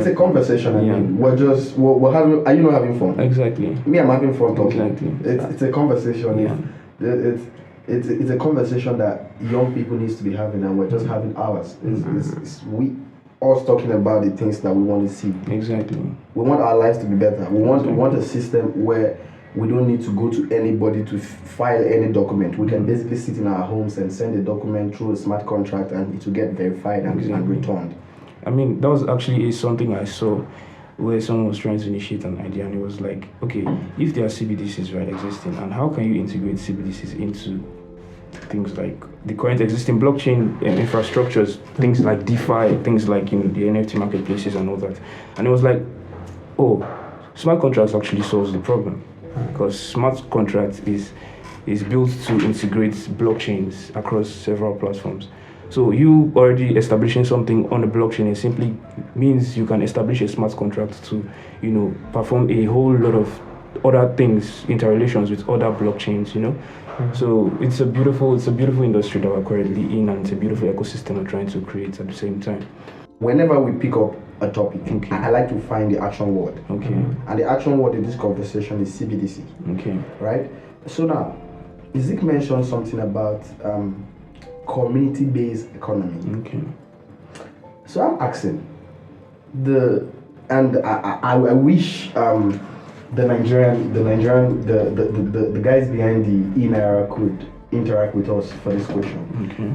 It's a conversation. I mean, we're having. Are you not having fun? Exactly. Me, I'm having fun talking. Exactly. It's a conversation. Yeah. It's a conversation that young people needs to be having, and we're just having ours. It's we us talking about the things that we want to see. Exactly. We want our lives to be better. We want a system where we don't need to go to anybody to file any document. We can basically sit in our homes and send a document through a smart contract, and it will get verified and returned. I mean, that was actually something I saw where someone was trying to initiate an idea, and it was like, okay, if there are CBDCs right existing, and how can you integrate CBDCs into things like the current existing blockchain infrastructures, things like DeFi, things like the NFT marketplaces and all that. And it was like, oh, smart contracts actually solves the problem, because smart contracts is built to integrate blockchains across several platforms. So you already establishing something on the blockchain, it simply means you can establish a smart contract to, perform a whole lot of other things, interrelations with other blockchains, So it's a beautiful industry that we're currently in, and it's a beautiful ecosystem we're trying to create at the same time. Whenever we pick up a topic, I like to find the action word. Okay. And the action word in this conversation is CBDC. Okay. Right? So now, Zik mentioned something about community-based economy. Okay. So I'm asking, I wish the guys behind the INAIRA could interact with us for this question. Okay.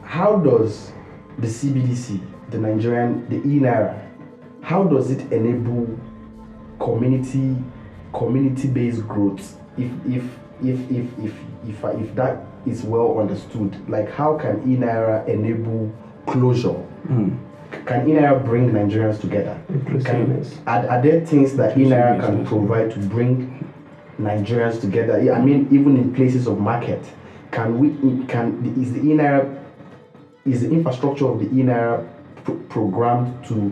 How does the CBDC, the INAIRA, how does it enable community-based growth? If that is well understood, like how can INAIRA enable closure? Can INAIRA bring Nigerians together? Are there things that INAIRA can provide to bring Nigerians together? I mean, even in places of market, is the infrastructure of the INAIRA programmed to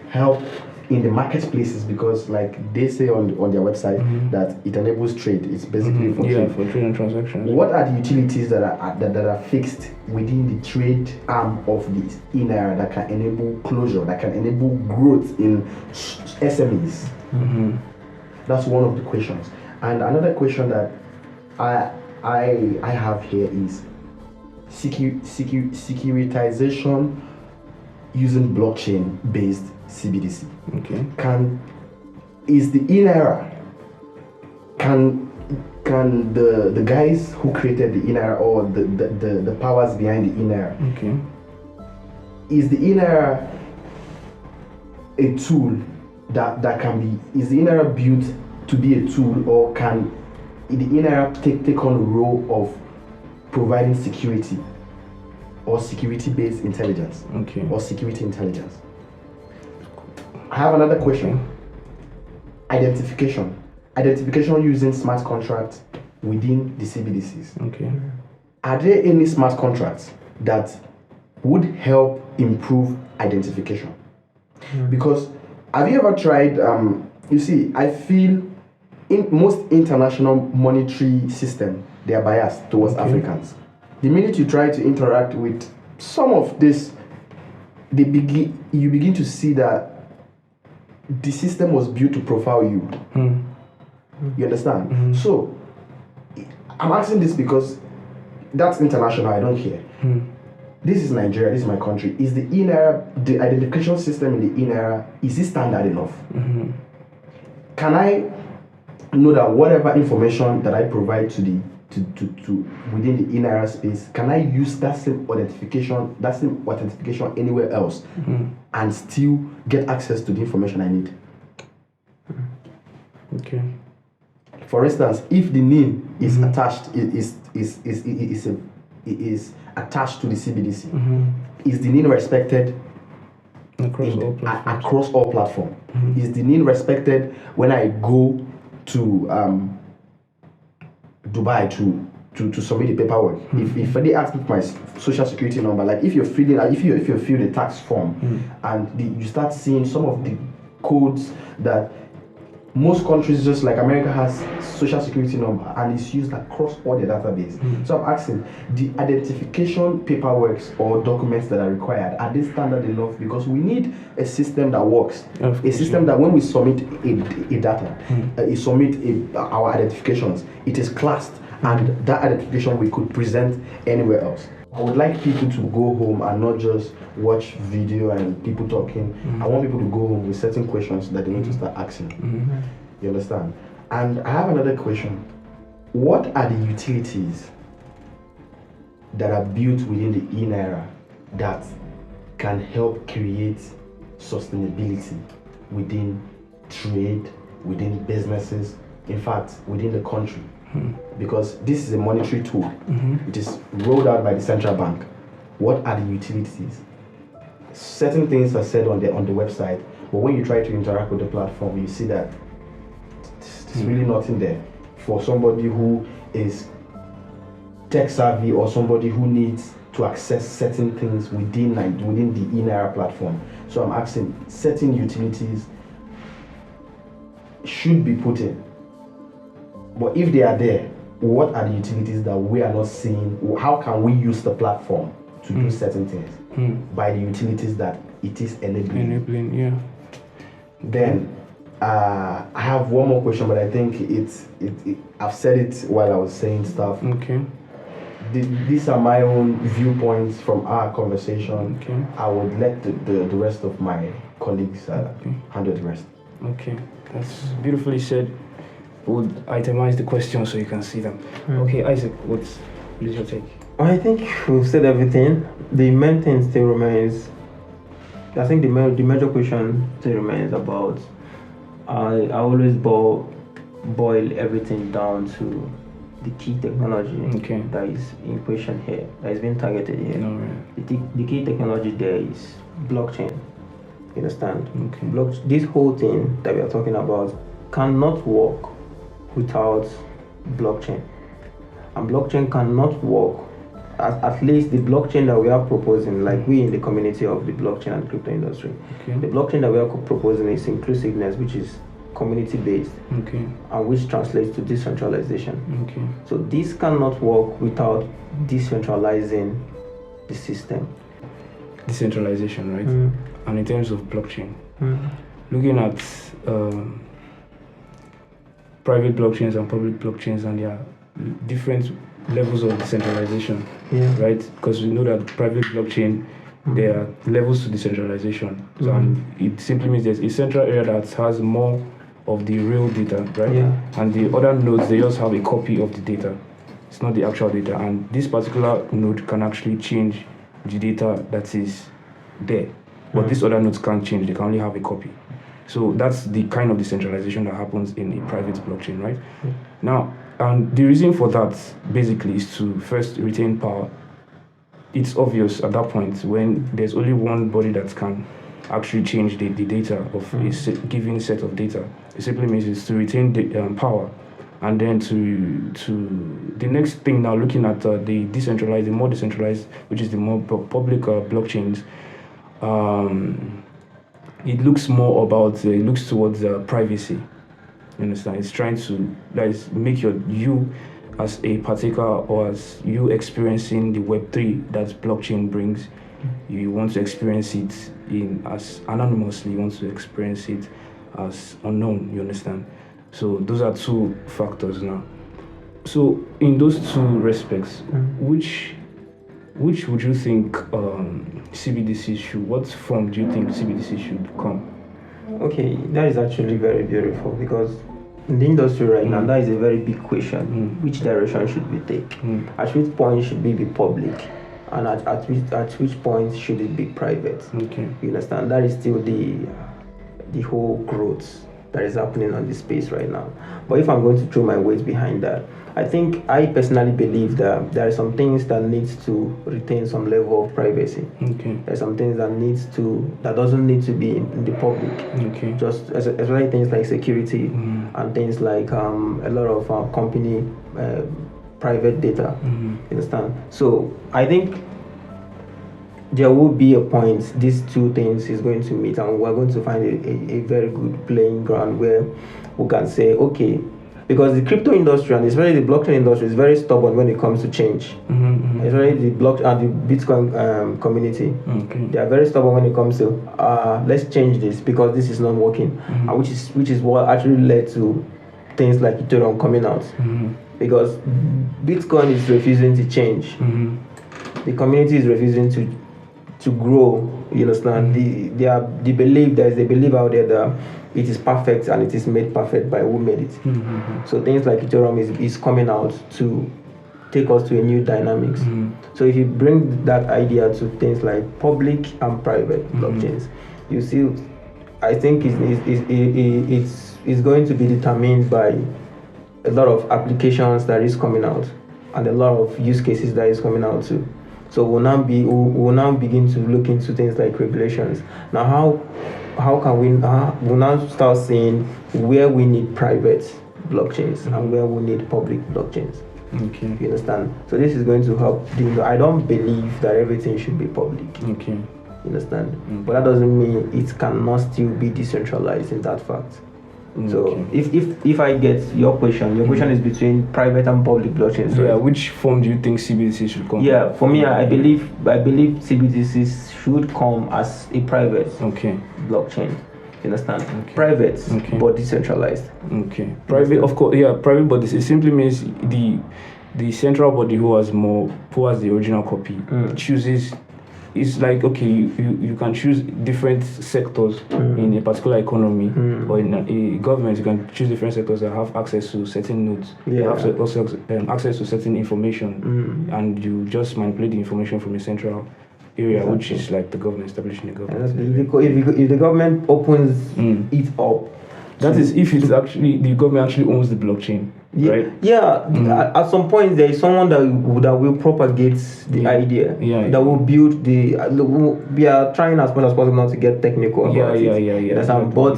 help in the marketplaces? Because like they say on their website that it enables trade. It's basically for trade and transactions. What are the utilities that are fixed within the trade arm of the INAIRA that can enable closure, that can enable growth in SMEs? That's one of the questions. And another question that I have here is securitization using blockchain-based CBDC. Okay. Is the INAIRA, can the guys who created the INAIRA, or the powers behind the INAIRA, okay, is the INAIRA a tool that can be, is the INAIRA built to be a tool, or can the INAIRA take on the role of providing security or security-based intelligence, or security intelligence? I have another question. Identification using smart contracts within the CBDCs. Okay. Are there any smart contracts that would help improve identification? Because have you ever tried? You see, I feel in most international monetary system, they are biased towards Africans. The minute you try to interact with some of this, you begin to see that the system was built to profile you. You understand? So I'm asking this because that's international. I don't care. This is Nigeria. This is my country. Is the INAIRA, the identification system in the INAIRA, is it standard enough? Can I know that whatever information that I provide to within the INAIRA space, can I use that same authentication anywhere else and still get access to the information I need? Okay. For instance, if the name is attached, is attached to the CBDC, is the name respected across all platforms? Is the name respected when I go to Dubai to submit the paperwork? If they ask me for my social security number, like if you fill the tax form and you start seeing some of the codes that most countries, just like America, has social security number and it's used across all the database. So I'm asking, the identification paperwork or documents that are required, are they standard enough? Because we need a system that works, a system that when we submit a data, our identifications, it is classed, and that identification we could present anywhere else. I would like people to go home and not just watch video and people talking. I want people to go home with certain questions that they need to start asking. You understand? And I have another question. What are the utilities that are built within the e-Naira that can help create sustainability within trade, within businesses, in fact, within the country? Because this is a monetary tool. It is rolled out by the central bank. What are the utilities? Certain things are said on the website, but when you try to interact with the platform, you see that there's really nothing there for somebody who is tech savvy or somebody who needs to access certain things within the e-Naira platform. So I'm asking, certain utilities should be put in. But if they are there, what are the utilities that we are not seeing? How can we use the platform to do certain things by the utilities that it is enabling? Yeah. Then I have one more question, but I think I've said it while I was saying stuff. Okay. These are my own viewpoints from our conversation. Okay. I would let the rest of my colleagues handle the rest. Okay, that's beautifully said. We'll itemize the questions so you can see them. Okay, Isaac, what is your take? I think we've said everything. The main thing still remains. I think the major question still remains about. I always boil everything down to the key technology that is in question here, that is being targeted here. No, right. The key technology there is blockchain. You understand? Okay. This whole thing that we are talking about cannot work without blockchain. And blockchain cannot work, at least the blockchain that we are proposing, like we in the community of the blockchain and crypto industry. Okay. The blockchain that we are proposing is inclusiveness, which is community-based, and which translates to decentralization. Okay. So this cannot work without decentralizing the system. Decentralization, right? And in terms of blockchain, looking at private blockchains and public blockchains and their different levels of decentralization, right? Because we know that private blockchain, there are levels to decentralization. So and it simply means there's a central area that has more of the real data, right? And the other nodes, they just have a copy of the data. It's not the actual data. And this particular node can actually change the data that is there. But these other nodes can't change, they can only have a copy. So that's the kind of decentralization that happens in a private blockchain, right? Now, and the reason for that basically is to first retain power. It's obvious at that point when there's only one body that can actually change the data of a given set of data. It simply means it's to retain the power. And then to the next thing now, looking at the decentralized, the more decentralized, which is the more public blockchains, it looks more about, it looks towards privacy. You understand? It's trying to make you as a partaker or as you experiencing the Web3 that blockchain brings. You want to experience it as anonymously, you want to experience it as unknown, you understand? So those are two factors now. So in those two respects, which would you think CBDC should, what form do you think CBDC should come? Okay, that is actually very beautiful, because in the industry right now, that is a very big question. Which direction should we take? At which point should we be public? And at which point should it be private? Okay. You understand? That is still the whole growth that is happening on this space right now. But if I'm going to throw my weight behind that, I personally believe that there are some things that needs to retain some level of privacy. Okay. There are some things that doesn't need to be in the public. Okay. Just especially things like security and things like a lot of company private data. You understand? So I think there will be a point these two things is going to meet, and we're going to find a very good playing ground where we can say, okay, because the crypto industry and especially the blockchain industry is very stubborn when it comes to change. Especially the block and the Bitcoin community. They are very stubborn when it comes to let's change this because this is not working, which is what actually led to things like Ethereum coming out. Because Bitcoin is refusing to change. The community is refusing to grow. You understand? They believe there's a belief out there that it is perfect and it is made perfect by who made it. So things like Ethereum is coming out to take us to a new dynamics. So if you bring that idea to things like public and private blockchains, you see, I think it's going to be determined by a lot of applications that is coming out and a lot of use cases that is coming out too. So we'll now begin to look into things like regulations. Now, how can we'll now start seeing where we need private blockchains and where we need public blockchains. Okay. You understand? So this is going to help. I don't believe that everything should be public. Okay. You understand? But that doesn't mean it cannot still be decentralized in that fact. So if I get your question is between private and public blockchains. Right? Yeah, which form do you think CBDC should come? Yeah, for me, I believe CBDC should come as a private blockchain. You understand? Private but decentralized. Okay. Private, of course. Yeah, private, but it simply means the central body who has the original copy chooses. It's like, okay, you can choose different sectors in a particular economy or in a government. You can choose different sectors that have access to certain nodes. You have also access to certain information, and you just manipulate the information from a central area, which is like the government, establishing the government. If the government opens it up, that is if it's actually the government actually owns the blockchain. Right? Yeah. At some point, there is someone that will propagate the idea. That will build we are trying as much as possible not to get technical about it. But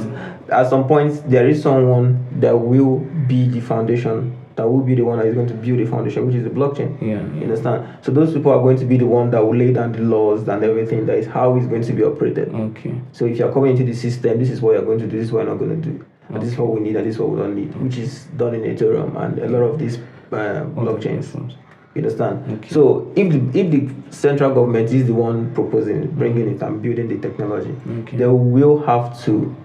at some point, there is someone that will be the foundation. That will be the one that is going to build the foundation, which is the blockchain. You understand? So those people are going to be the one that will lay down the laws and everything. That is how it's going to be operated. So if you're coming into the system, this is what you're going to do. This is what you're not going to do. And this is what we need and this is what we don't need, which is done in Ethereum and a lot of these blockchains. You understand? So if the central government is the one proposing it, bringing it and building the technology, they will have to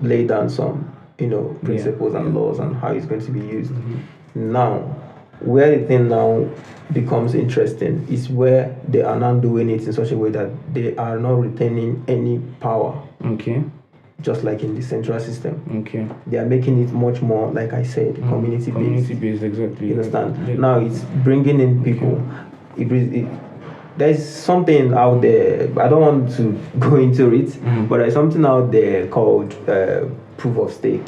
lay down some, principles and laws and how it's going to be used. Now, where the thing now becomes interesting is where they are now doing it in such a way that they are not retaining any power. Just like in the central system. They are making it much more, like I said, community-based. Community-based, exactly. You understand? Now it's bringing in people. There's something out there, I don't want to go into it, but there's something out there called proof of stake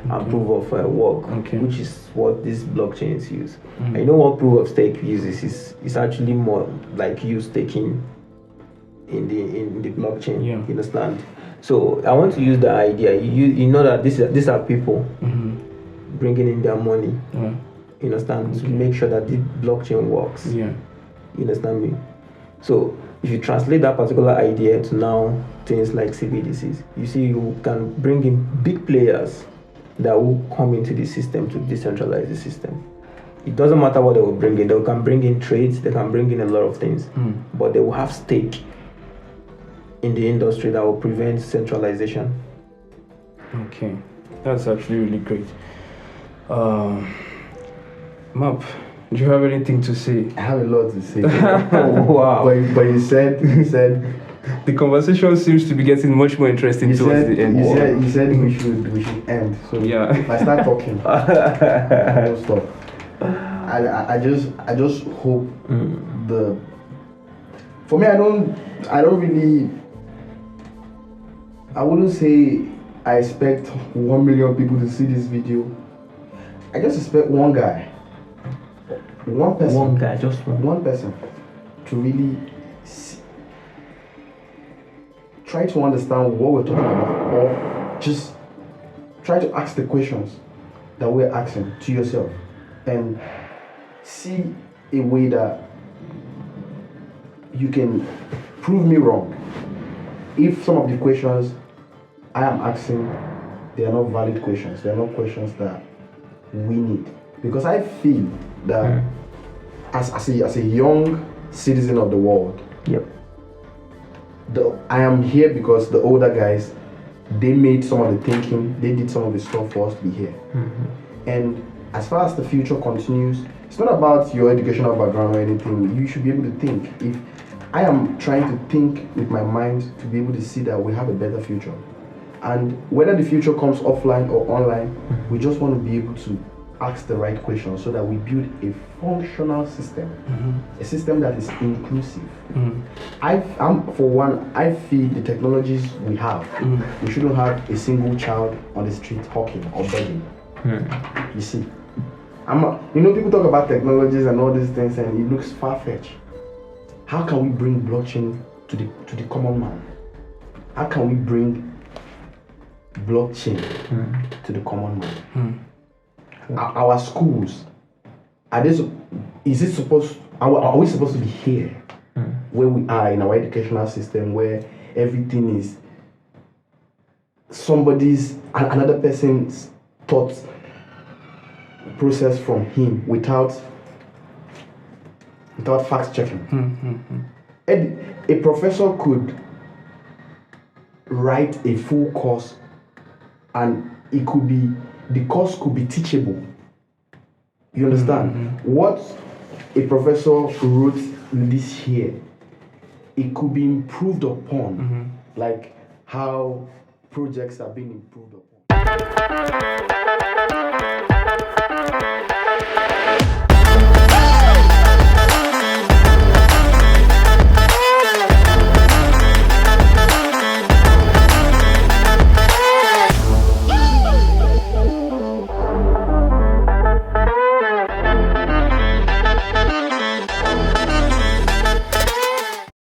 and proof of work, which is what these blockchains use. And you know what proof of stake uses is actually more like you staking in the blockchain. You understand? So I want to use the idea. You know that these are people bringing in their money. You understand? To make sure that the blockchain works. You understand me? So if you translate that particular idea to now things like CBDCs, you see you can bring in big players that will come into the system to decentralize the system. It doesn't matter what they will bring in. They can bring in trades. They can bring in a lot of things, but they will have stake in the industry that will prevent centralization. That's actually really great. Map, do you have anything to say? I have a lot to say. Wow. But you said the conversation seems to be getting much more interesting towards the end. You said we should end. So if I start talking, don't stop. I just hope for me, I wouldn't say I expect 1 million people to see this video. I just expect one guy, just one person to really try to understand what we're talking about, or just try to ask the questions that we're asking to yourself and see a way that you can prove me wrong. If some of the questions I am asking, they are not valid questions. They are not questions that we need. Because I feel that as a young citizen of the world, Yep. I am here because the older guys, they made some of the thinking, they did some of the stuff for us to be here. And as far as the future continues, it's not about your educational background or anything. You should be able to think. If I am trying to think with my mind to be able to see that we have a better future. And whether the future comes offline or online, we just want to be able to ask the right questions so that we build a functional system, a system that is inclusive. For one, I feel the technologies we have, we shouldn't have a single child on the street hawking or begging. You see, people talk about technologies and all these things, and it looks far-fetched. How can we bring blockchain to the common man? How can we bring blockchain to the common man? Our schools, are we supposed to be here where we are in our educational system, where everything is another person's thoughts process from him without fact checking? A professor could write a full course, and the course could be teachable. You understand? What a professor wrote this year, it could be improved upon, like how projects are being improved upon.